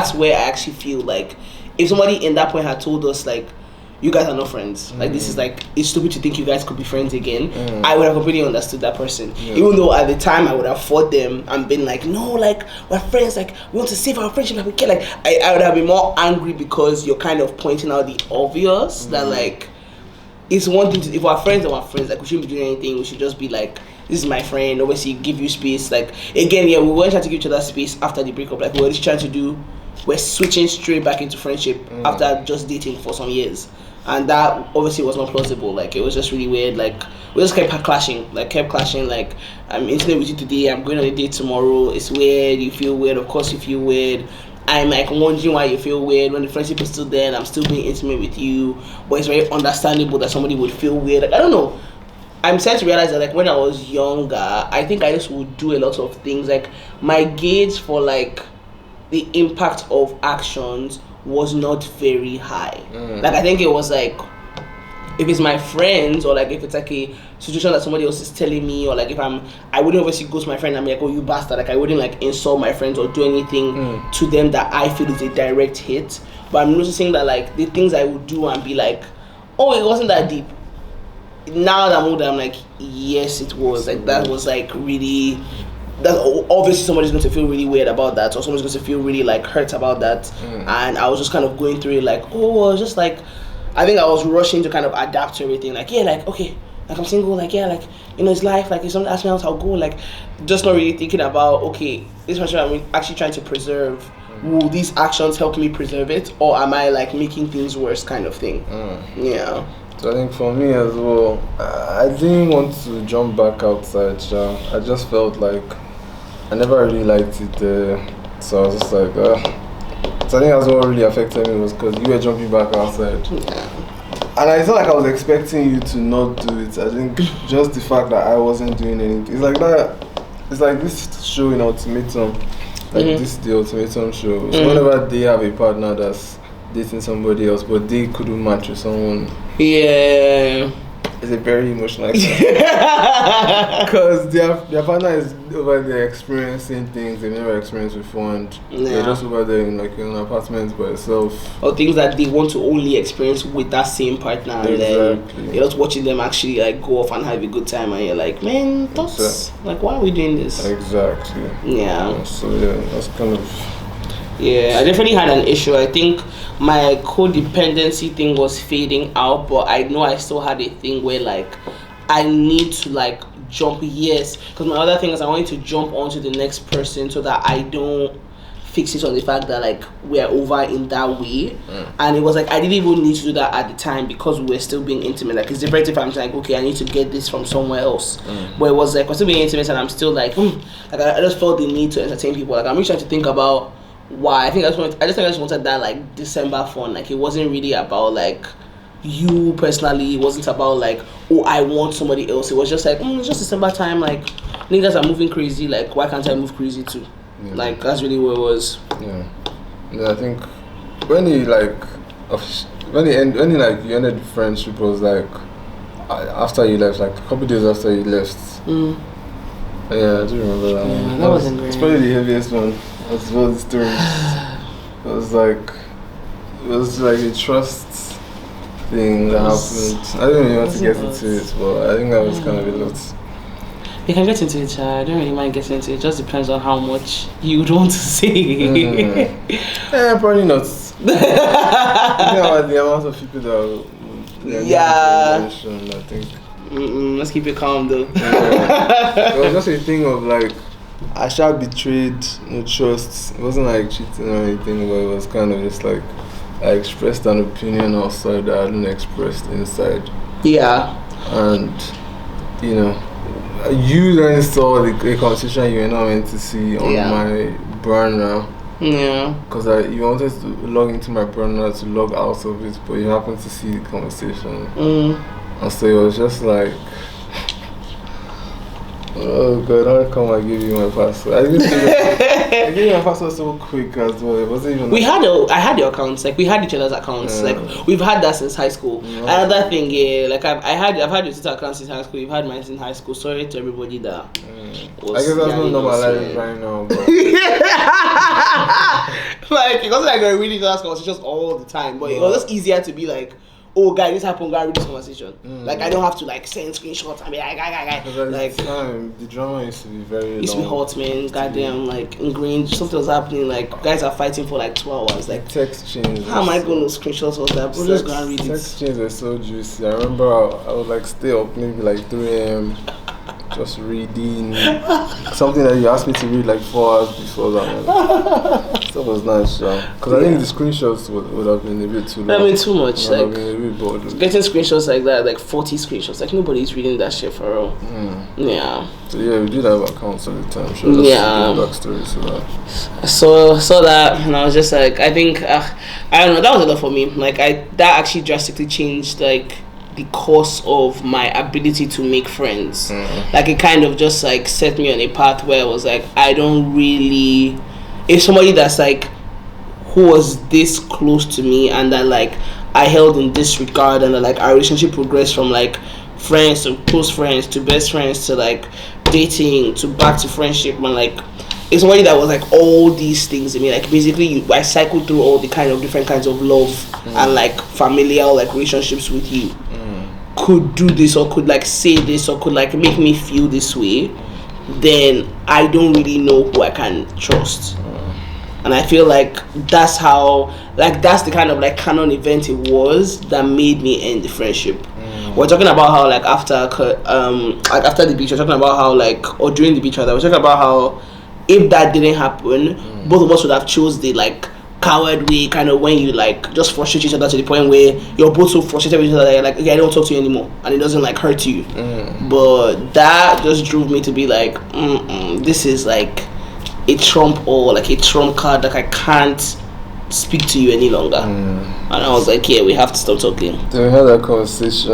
that's where I actually feel like if somebody in that point had told us like, you guys are not friends. Like this is like, it's stupid to think you guys could be friends again. I would have completely understood that person. Even though at the time I would have fought them and been like, no, like we're friends, like we want to save our friendship, like we care. Like I would have been more angry because you're kind of pointing out the obvious that like it's one thing to, if we're friends and we're friends, like we shouldn't be doing anything, we should just be like, this is my friend, obviously give you space. Like again, we weren't trying to give each other space after the breakup, like we were just trying to do, we're switching straight back into friendship after just dating for some years. And that obviously was not plausible. Like it was just really weird. Like we just kept clashing. Like I'm intimate with you today, I'm going on a date tomorrow. It's weird, you feel weird, of course you feel weird. I'm like wondering why you feel weird when the friendship is still there and I'm still being intimate with you. But it's very understandable that somebody would feel weird. Like I don't know. I'm starting to realize that like when I was younger, I think I just would do a lot of things. Like my gauge for like the impact of actions was not very high. Like I think it was like, if it's my friends or like if it's like a situation that somebody else is telling me, or like if I wouldn't obviously go to my friend and be like, oh you bastard, like I wouldn't like insult my friends or do anything to them that I feel is a direct hit. But I'm noticing that like the things I would do and be like, oh it wasn't that deep. Now that I'm older, I'm like, yes it was. Like that was like really, that obviously somebody's going to feel really weird about that, or someone's going to feel really like hurt about that. And I was just kind of going through it like, oh, I was just like, I think I was rushing to kind of adapt to everything. Like, yeah, like, okay, like I'm single, like, yeah, like, you know, it's life, like if someone asks me out, I'll go, like, just not really thinking about, okay, this person I'm actually trying to preserve, will these actions help me preserve it, or am I like making things worse kind of thing? Yeah. So I think for me as well, I didn't want to jump back outside. I just felt like I never really liked it there. So I was just like, so I think that's what really affected me, was because you were jumping back outside. And I felt like I was expecting you to not do it. I think just the fact that I wasn't doing anything. It's like that. It's like this show in Ultimatum. Like this, the Ultimatum show. So whenever they have a partner that's dating somebody else, but they couldn't match with someone. Yeah. It's a very emotional because their partner is over there experiencing things they've never experienced before, and they're just over there in like in an apartment by itself. Or things that they want to only experience with that same partner, and then you're just watching them actually like go off and have a good time, and you're like, man, that's like, why are we doing this? Exactly. Yeah. So yeah, that's kind of. Yeah, I definitely had an issue. I think my codependency thing was fading out, but I know I still had a thing where like I need to like jump, yes, because my other thing is I wanted to jump onto the next person so that I don't fix it on the fact that like we're over in that way. And it was like I didn't even need to do that at the time because we were still being intimate. Like it's different if I'm like, okay, I need to get this from somewhere else. But it was like we're still being intimate and I'm still like, like I just felt the need to entertain people. Like I'm really trying to think about why. I just wanted that like December fun. Like it wasn't really about like you personally. It wasn't about like, oh, I want somebody else. It was just like, it's just December time. Like niggas are moving crazy. Like why can't I move crazy too? Yeah. Like that's really what it was. Yeah. I think when you like you ended the friendship, was like after you left, like a couple days after you left. Yeah, I do remember that one. That wasn't great. It's probably the heaviest one. As well as the story. It was like a trust thing that happened. I don't really want to get into it, but I think that was kind of a lot. You can get into it, I don't really mind getting into it. It just depends on how much you would want to say. Probably not. Think about the amount of people that mention, I think. Let's keep it calm though. It was just a thing of like, I shall betrayed, no trust. It wasn't like cheating or anything, but it was kind of just like I expressed an opinion outside that I hadn't expressed inside. Yeah. And you know, you then saw the conversation you were not meant to see on my burner. Yeah. Because you wanted to log into my burner to log out of it, but you happened to see the conversation. And so it was just like, oh God, how come I give you my password? I gave you my password so quick as well. It wasn't even. I had your accounts. Like we had each other's accounts. Like we've had that since high school. Another thing, like I've had your Twitter account since high school. You've had mine since high school. Sorry to everybody that. I guess that's not normalized right now. But Like, it wasn't like we're reading those conversations all the time, but it was just easier to be like, oh, guy, this happened, guy, read this conversation. Like, I don't have to, like, send screenshots and be like, guy. Like, the drama used to be very long. Used to be hot, man. Goddamn, like, ingrained. Something was happening, like, guys are fighting for, like, 2 hours. Like, text chains. How am I going to screenshots all that? Bro, just go and read it. Text chains were so juicy. I remember I would, like, stay up maybe, like, 3 a.m. just reading something that you asked me to read like 4 hours before that. Stuff was nice, because I think the screenshots would have been a bit too long. I mean, too much. Like, been a bit bored. Getting screenshots like that, like 40 screenshots, like nobody's reading that shit for real. Yeah. So yeah, we did have accounts at the time. So backstory to that. So saw that, and I was just like, I think I don't know, that was a lot for me. Like that actually drastically changed like the course of my ability to make friends. Like it kind of just like set me on a path where I was like, I don't really, if somebody that's like who was this close to me and that like I held in this regard, and that like our relationship progressed from like friends to close friends to best friends to like dating to back to friendship, and like it's somebody that was like all these things in me. Like basically I cycled through all the kind of different kinds of love and like familial like relationships with you. Could do this or could like say this or could like make me feel this way, then I don't really know who I can trust. And I feel like that's how, like that's the kind of like canon event it was that made me end the friendship. We're talking about how like after the beach, we're talking about how like, or during the beach rather, we're talking about how if that didn't happen, both of us would have chose the like coward way, kind of when you like just frustrate each other to the point where you're both so frustrated with each other that you're like, okay, I don't talk to you anymore, and it doesn't like hurt you. But that just drove me to be like, this is like a trump or like a trump card, like I can't speak to you any longer. And I was like, yeah, we have to stop talking. Then we had that conversation,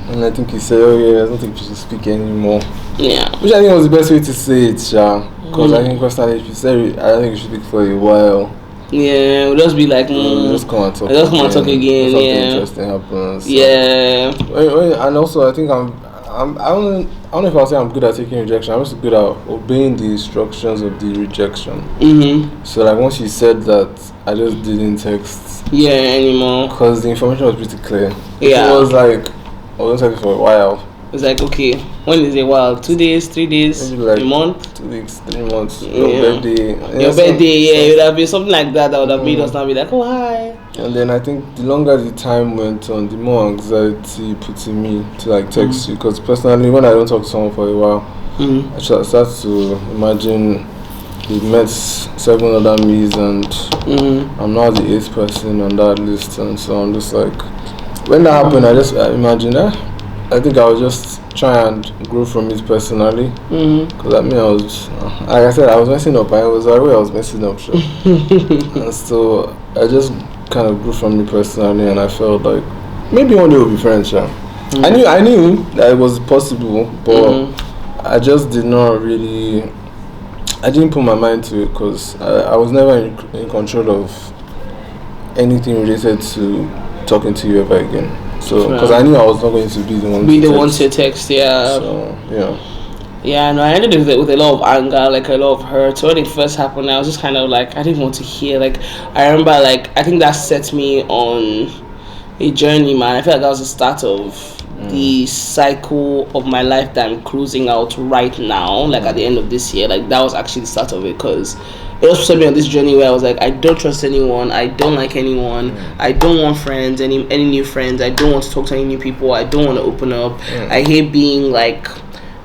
and I think he said, oh yeah, I don't think we should speak anymore. Yeah, which I think was the best way to say it, because I think personally if you say it, I don't think you should speak for a while. Yeah, we'll just be like, just come and talk. Again. Something yeah, interesting happens. So. Yeah. And also, I think I don't know if I'll say I'm good at taking rejection. I'm just good at obeying the instructions of the rejection. So like once you said that, I just didn't text. Yeah, anymore. Because the information was pretty clear. Yeah. It was like I was texting for a while. It's like, okay, when is it? Wow, 2 days, 3 days, like a month, 2 weeks, 3 months. Your birthday. Your birthday, yeah, it would have been something like that. That would have made us not be like, oh hi. And then I think the longer the time went on, the more anxiety put in me to like text you. Because personally, when I don't talk to someone for a while, I start to imagine they've met 7 other me's and I'm now the 8th person on that list, and so I'm just like, when that happened, I imagined I think I would just try and grow from it personally. Because I mean, I was, like I said, I was messing up. I was aware I was messing up, sure. And so I just kind of grew from it personally, and I felt like maybe one day we'll be friends, I knew that it was possible, but I just did not really. I didn't put my mind to it because I was never in control of anything related to talking to you ever again. So, because I knew I was not going to be the one to text, yeah. So, yeah. Yeah, no, I ended it with a lot of anger, like a lot of hurt. So when it first happened, I was just kind of like, I didn't want to hear. Like, I remember, like, I think that set me on a journey, man. I feel like that was the start of the cycle of my life that I'm cruising out right now, like at the end of this year. Like, that was actually the start of it, because it also set me on this journey where I was like, I don't trust anyone, I don't like anyone, I don't want friends, any new friends, I don't want to talk to any new people, I don't want to open up, I hate being like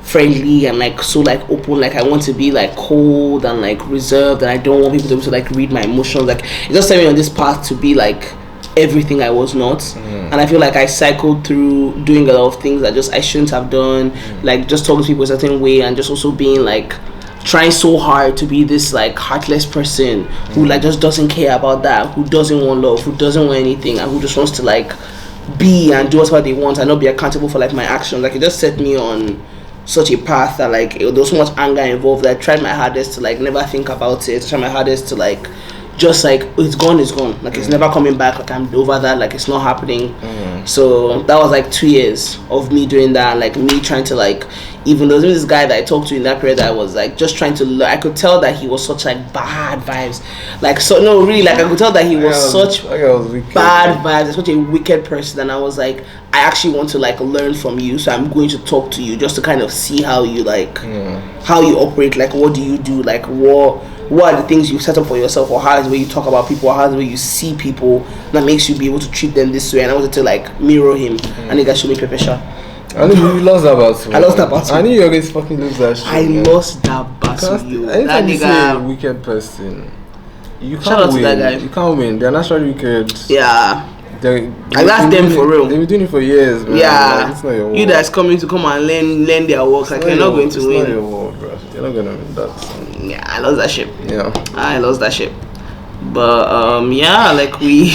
friendly and like so like open, like I want to be like cold and like reserved, and I don't want people to be able to like read my emotions. Like it just set me on this path to be like everything I was not, and I feel like I cycled through doing a lot of things that just I shouldn't have done, like just talking to people a certain way, and just also being like trying so hard to be this like heartless person who like just doesn't care about that, who doesn't want love, who doesn't want anything, and who just wants to like be and do whatever they want and not be accountable for like my actions. Like it just set me on such a path that like there was so much anger involved that I tried my hardest to like never think about it. I tried my hardest to like just like it's gone, like it's never coming back, like I'm over that, like it's not happening. So that was like 2 years of me doing that, like me trying to like, even though there was this guy that I talked to in that period, that I was like just trying to learn. I could tell that he was such like bad vibes, like, so no, really, like I could tell that he was such bad vibes, such a wicked person, and I was like, I actually want to like learn from you, so I'm going to talk to you just to kind of see how you like how you operate, like what do you do, like what are the things you set up for yourself, or how is the way you talk about people, or how is the way you see people that makes you be able to treat them this way. And I wanted to like mirror him, and he got showed me Pepe Sha. I knew you lost that battle. I lost that battle. I knew you always fucking lose that shit. I lost that battle. You. Anytime you say a wicked person, you can't win. That guy. You can't win. They're naturally wicked. Yeah. Like that's them for real. They've been doing it for years, man. Yeah. Like, it's not your work. You guys coming to come and learn their work. Like you're not going to win. It's not your work, bro. You're not gonna win that. Yeah, I lost that ship. Yeah. I lost that ship. But yeah, like we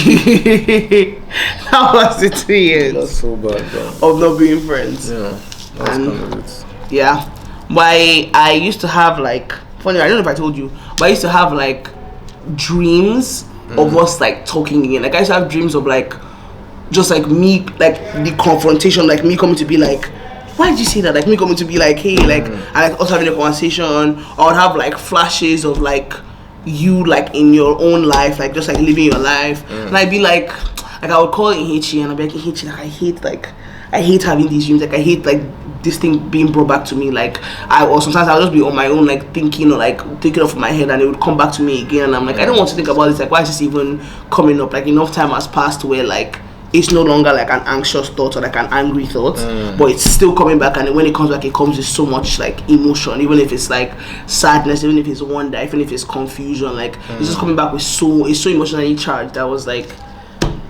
that was the 2 years. That's so bad, bro. Of not being friends. Yeah. That's kind of it. Yeah. But I used to have like, funny, I don't know if I told you, but I used to have like dreams of us like talking again. Like I used to have dreams of like just like me, like the confrontation, like me coming to be like, why did you say that? Like me coming to be like, hey, like, I like us having a conversation. I would have like flashes of like you like in your own life, like just like living your life. And I'd be like I would call Ihechi and I'd be like, Ihechi, like I hate having these dreams, like I hate like this thing being brought back to me. Like sometimes I'll just be on my own, like thinking or like taking off my head, and it would come back to me again, and I'm like, I don't want to think about this, like why is this even coming up? Like enough time has passed where like it's no longer like an anxious thought or like an angry thought, but it's still coming back, and when it comes back, it comes with so much like emotion, even if it's like sadness, even if it's wonder, even if it's confusion, like it's just coming back with it's so emotionally charged. That was like